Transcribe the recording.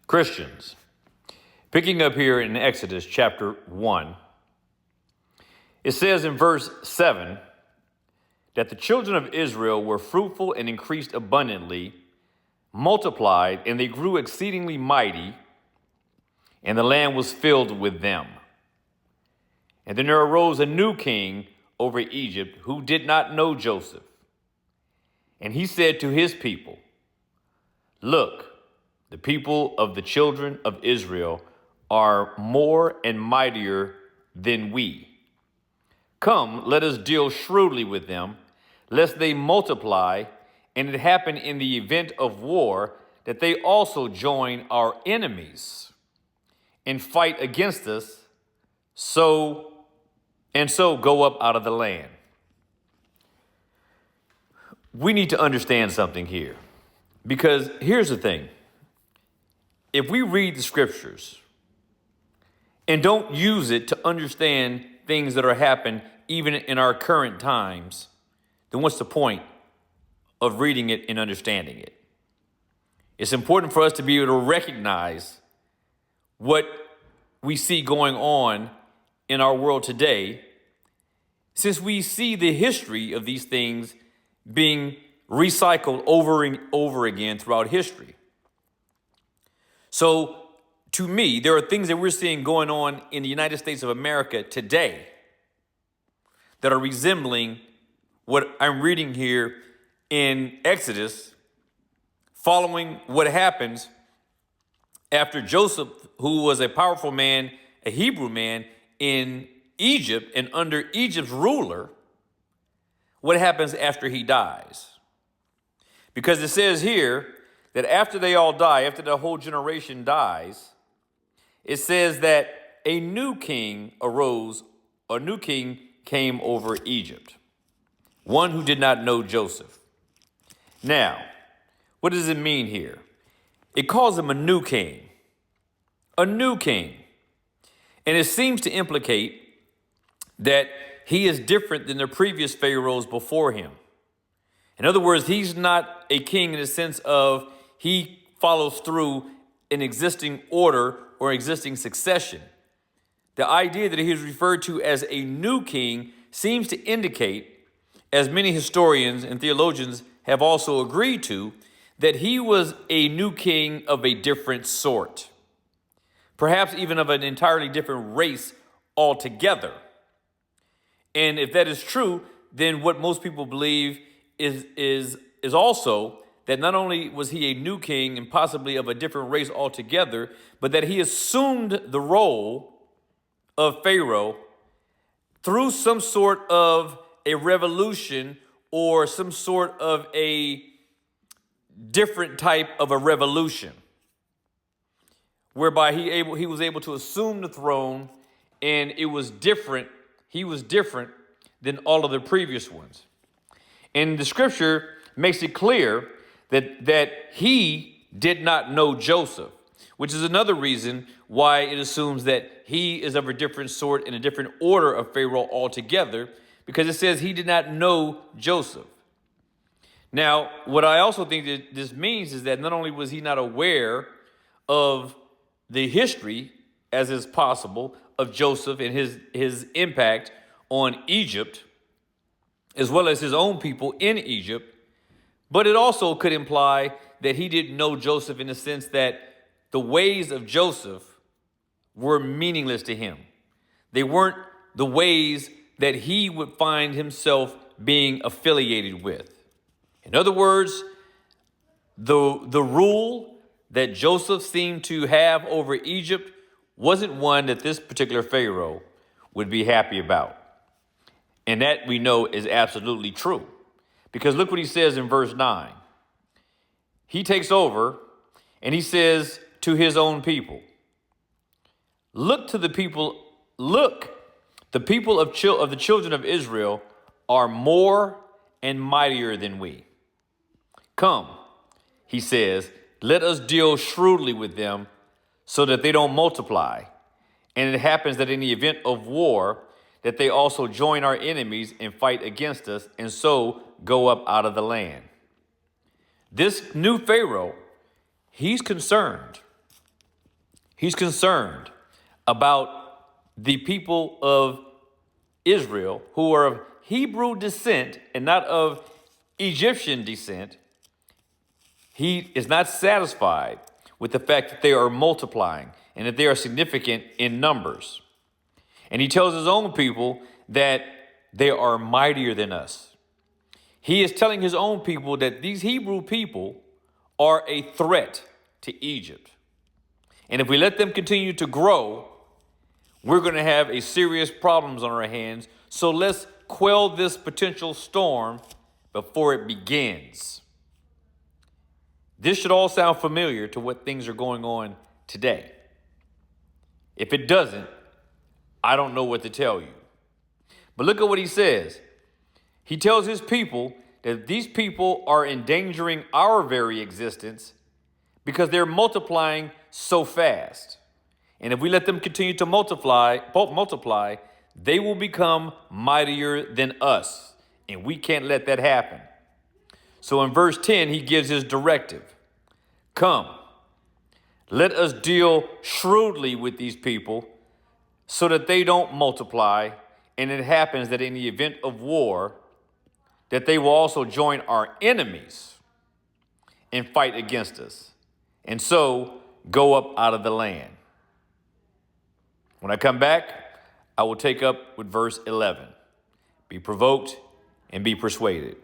Christians. Picking up here in Exodus chapter 1, it says in verse 7 that the children of Israel were fruitful and increased abundantly, multiplied, and they grew exceedingly mighty, and the land was filled with them. And then there arose a new king over Egypt who did not know Joseph. And he said to his people, "Look, the people of the children of Israel are more and mightier than we. Come, let us deal shrewdly with them, lest they multiply, and it happen in the event of war that they also join our enemies and fight against us, so go up out of the land." We need to understand something here, because here's the thing. If we read the scriptures and don't use it to understand things that are happening even in our current times, then what's the point of reading it and understanding it? It's important for us to be able to recognize what we see going on in our world today, since we see the history of these things being recycled over and over again throughout history. So, to me, there are things that we're seeing going on in the United States of America today that are resembling what I'm reading here in Exodus, following what happens after Joseph, who was a powerful man, a Hebrew man in Egypt and under Egypt's ruler, what happens after he dies. Because it says here that after they all die, after the whole generation dies, it says that a new king arose, a new king came over Egypt, one who did not know Joseph. Now, what does it mean here? It calls him a new king, a new king. And it seems to implicate that he is different than the previous pharaohs before him. In other words, he's not a king in the sense of he follows through an existing order or existing succession. The idea that he is referred to as a new king seems to indicate, as many historians and theologians have also agreed to, that he was a new king of a different sort, perhaps even of an entirely different race altogether. And if that is true, then what most people believe is also that not only was he a new king and possibly of a different race altogether, but that he assumed the role of Pharaoh through some sort of a revolution or some sort of a different type of a revolution, whereby he was able to assume the throne, and it was different. He was different than all of the previous ones. And the scripture makes it clear that he did not know Joseph, which is another reason why it assumes that he is of a different sort and a different order of Pharaoh altogether, because it says he did not know Joseph. Now, what I also think that this means is that not only was he not aware of the history, as is possible, of Joseph and his impact on Egypt, as well as his own people in Egypt, but it also could imply that he didn't know Joseph in the sense that the ways of Joseph were meaningless to him. They weren't the ways that he would find himself being affiliated with. In other words, the rule that Joseph seemed to have over Egypt wasn't one that this particular Pharaoh would be happy about. And that we know is absolutely true. Because look what he says in verse 9. He takes over and he says to his own people, look, the people of the children of Israel are more and mightier than we. Come, he says, let us deal shrewdly with them so that they don't multiply. And it happens that in the event of war, that they also join our enemies and fight against us, and so go up out of the land. This new Pharaoh, he's concerned He's concerned about the people of Israel who are of Hebrew descent and not of Egyptian descent. He is not satisfied with the fact that they are multiplying and that they are significant in numbers. And he tells his own people that they are mightier than us. He is telling his own people that these Hebrew people are a threat to Egypt. And if we let them continue to grow, we're going to have a serious problems on our hands. So let's quell this potential storm before it begins. This should all sound familiar to what things are going on today. If it doesn't, I don't know what to tell you. But look at what he says. He tells his people that these people are endangering our very existence because they're multiplying so fast. And if we let them continue to multiply, they will become mightier than us. And we can't let that happen. So in verse 10, he gives his directive. Come, let us deal shrewdly with these people so that they don't multiply. And it happens that in the event of war, that they will also join our enemies and fight against us. And so go up out of the land. When I come back, I will take up with verse 11. Be provoked and be persuaded.